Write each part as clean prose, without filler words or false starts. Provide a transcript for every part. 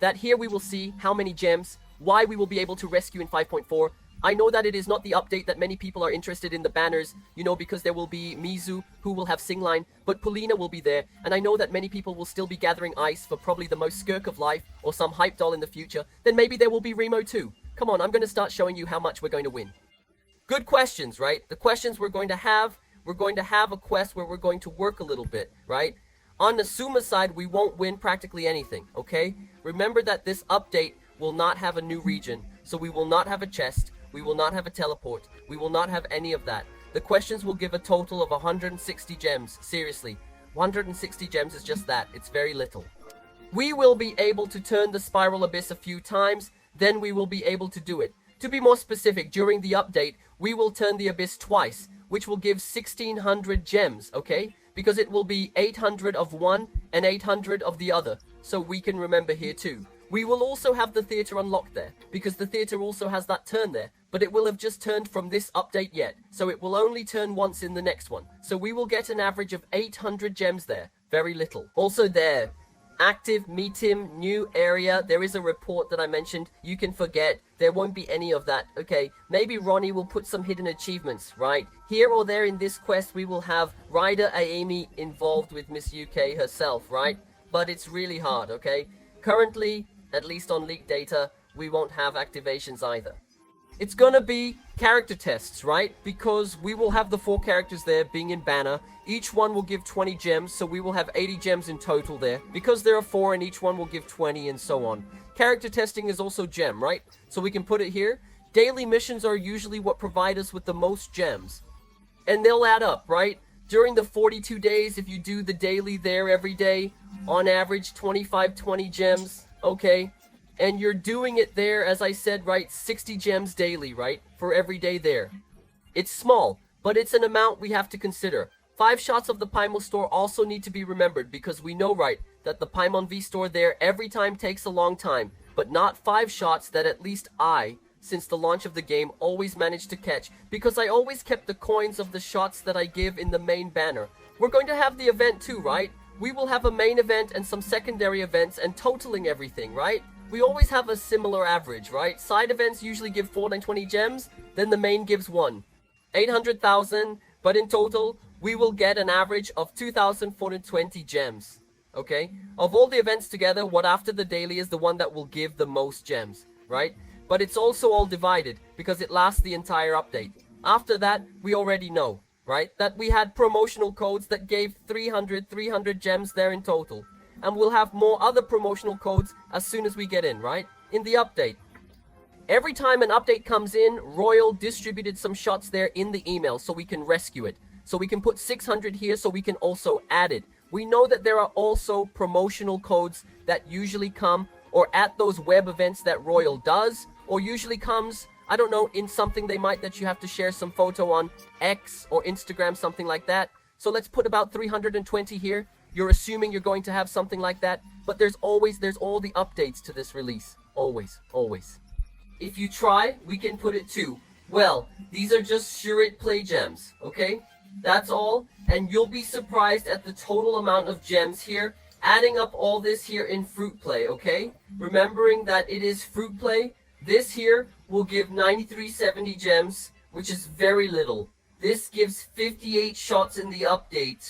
that here we will see how many gems, why we will be able to rescue in 5.4. I know that it is not the update that many people are interested in the banners, you know, because there will be Mizu, who will have Singline, but Polina will be there, and I know that many people will still be gathering ice for probably the most skirk of life, or some hype doll in the future. Then maybe there will be Remo too. Come on, I'm going to start showing you how much we're going to win. Good questions, right? The questions we're going to have a quest where we're going to work a little bit, right? On the Suma side, we won't win practically anything, okay? Remember that this update will not have a new region, so we will not have a chest, we will not have a teleport, we will not have any of that. The questions will give a total of 160 gems, seriously. 160 gems is just that, it's very little. We will be able to turn the Spiral Abyss a few times, then we will be able to do it. To be more specific, during the update, we will turn the Abyss twice, which will give 1600 gems, okay? Because it will be 800 of one and 800 of the other, so we can remember here too. We will also have the theater unlocked there, because the theater also has that turn there, but it will have just turned from this update yet, so it will only turn once in the next one. So we will get an average of 800 gems there, very little. Also there, active, meet him, new area, there is a report that I mentioned, you can forget, there won't be any of that, okay? Maybe Ronnie will put some hidden achievements, right? Here or there in this quest we will have Ryder Aemi involved with Miss UK herself, right? But it's really hard, okay? Currently, at least on leaked data, we won't have activations either. It's gonna be character tests, right? Because we will have the 4 characters there being in banner. Each one will give 20 gems, so we will have 80 gems in total there. Because there are 4 and each one will give 20 and so on. Character testing is also gem, right? So we can put it here. Daily missions are usually what provide us with the most gems. And they'll add up, right? During the 42 days, if you do the daily there every day, on average 25-20 gems, okay? And you're doing it there, as I said, right, 60 gems daily, right, for every day there. It's small, but it's an amount we have to consider. 5 shots of the Paimon store also need to be remembered, because we know, right, that the Paimon V store there every time takes a long time, but not 5 shots that at least I, since the launch of the game, always managed to catch, because I always kept the coins of the shots that I give in the main banner. We're going to have the event too, right? We will have a main event and some secondary events and totaling everything, right? We always have a similar average, right? Side events usually give 420 gems, then the main gives 1. 800,000, but in total, we will get an average of 2,420 gems, okay? Of all the events together, what after the daily is the one that will give the most gems, right? But it's also all divided, because it lasts the entire update. After that, we already know, right? That we had promotional codes that gave 300 gems there in total. And we'll have more other promotional codes as soon as we get in, right? In the update. Every time an update comes in, Royal distributed some shots there in the email so we can rescue it. So we can put 600 here so we can also add it. We know that there are also promotional codes that usually come or at those web events that Royal does, or usually comes, I don't know, in something they might that you have to share some photo on X or Instagram, something like that. So let's put about 320 here. You're assuming you're going to have something like that, but there's all the updates to this release. Always. If you try, we can put it too. Well, these are just Shurit play gems, okay? That's all, and you'll be surprised at the total amount of gems here, adding up all this here in Fruit Play, okay? Remembering that it is Fruit Play, this here will give 9370 gems, which is very little. This gives 58 shots in the update.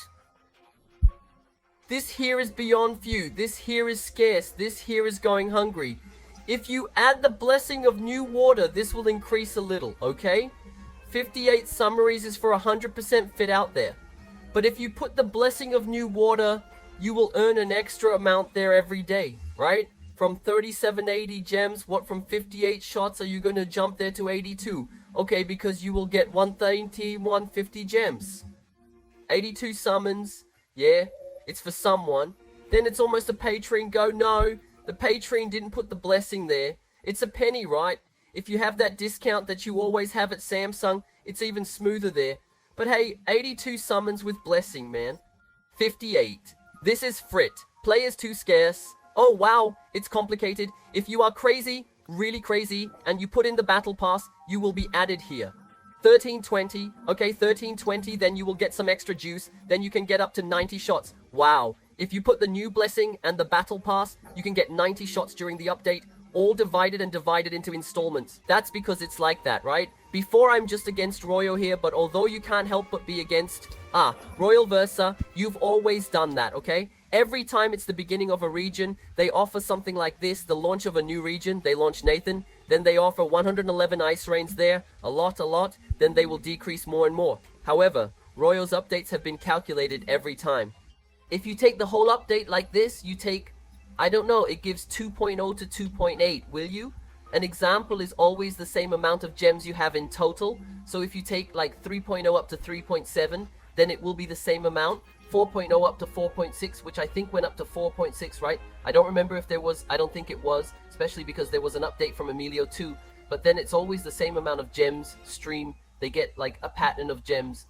This here is beyond few, this here is scarce, this here is going hungry. If you add the blessing of new water, this will increase a little, okay? 58 summaries is for 100% fit out there. But if you put the blessing of new water, you will earn an extra amount there every day, right? From 3780 gems, what from 58 shots are you going to jump there to 82? Okay, because you will get 130, 150 gems. 82 summons, yeah. It's for someone. Then it's almost a Patreon go. No, the Patreon didn't put the blessing there. It's a penny, right? If you have that discount that you always have at Samsung, it's even smoother there. But hey, 82 summons with blessing, man. 58. This is Frit. Play is too scarce. Oh wow, it's complicated. If you are crazy, really crazy, and you put in the battle pass, you will be added here. 1320, okay, 1320, then you will get some extra juice, then you can get up to 90 shots. Wow, If you put the new blessing and the battle pass, you can get 90 shots during the update, all divided into installments. That's because it's like that, right? Before I'm just against Royo here, but although you can't help but be against, Royal Versa, you've always done that, okay? Every time it's the beginning of a region, they offer something like this, the launch of a new region, they launch Nathan, then they offer 111 ice rains there, a lot, then they will decrease more and more. However, Royo's updates have been calculated every time. If you take the whole update like this, you take, I don't know, it gives 2.0 to 2.8, will you? An example is always the same amount of gems you have in total, so if you take like 3.0 up to 3.7, then it will be the same amount. 4.0 up to 4.6, which I think went up to 4.6, right? I don't remember if there was, I don't think it was, especially because there was an update from Emilio too, but then it's always the same amount of gems stream. They get like a pattern of gems,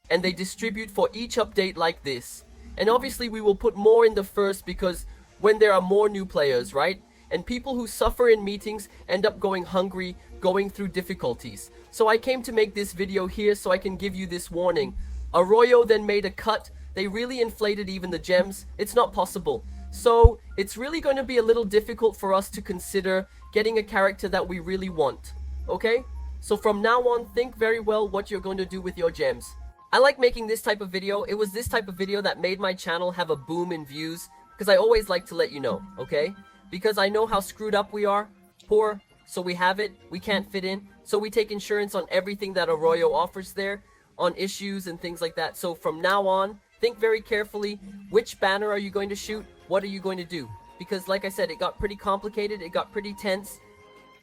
and they distribute for each update like this. And obviously we will put more in the first because when there are more new players, right? And people who suffer in meetings end up going hungry, going through difficulties. So I came to make this video here so I can give you this warning. Arroyo then made a cut. They really inflated even the gems. It's not possible. So it's really going to be a little difficult for us to consider getting a character that we really want. Okay? So from now on, think very well what you're going to do with your gems. I like making this type of video. It was this type of video that made my channel have a boom in views, because I always like to let you know, okay? Because I know how screwed up we are, poor, so we have it, we can't fit in, so we take insurance on everything that Arroyo offers there, on issues and things like that. So from now on, think very carefully, which banner are you going to shoot, what are you going to do? Because like I said, it got pretty complicated, it got pretty tense,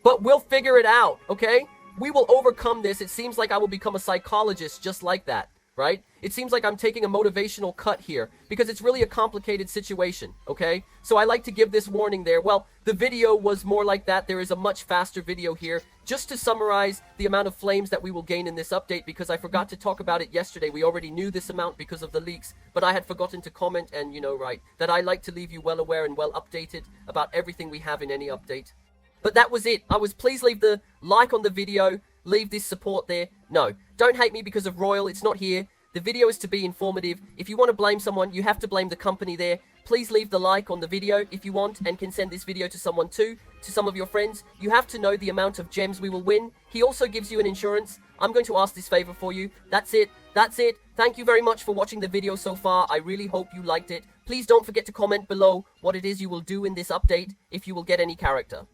but we'll figure it out, okay? We will overcome this. It seems like I will become a psychologist just like that. Right? It seems like I'm taking a motivational cut here because it's really a complicated situation, okay? So I like to give this warning there. Well, the video was more like that. There is a much faster video here just to summarize the amount of flames that we will gain in this update because I forgot to talk about it yesterday. We already knew this amount because of the leaks, but I had forgotten to comment and you know, right, that I like to leave you well aware and well updated about everything we have in any update. But that was it. Please leave the like on the video. Leave this support there. No, don't hate me because of Royal. It's not here. The video is to be informative. If you want to blame someone, you have to blame the company there. Please leave the like on the video if you want and can send this video to someone too, to some of your friends. You have to know the amount of gems we will win. He also gives you an insurance. I'm going to ask this favor for you. That's it. That's it. Thank you very much for watching the video so far. I really hope you liked it. Please don't forget to comment below what it is you will do in this update if you will get any character.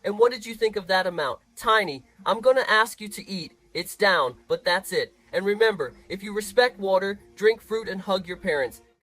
And what did you think of that amount? Tiny, I'm gonna ask you to eat. It's down, but that's it. And remember, if you respect water, drink fruit and hug your parents.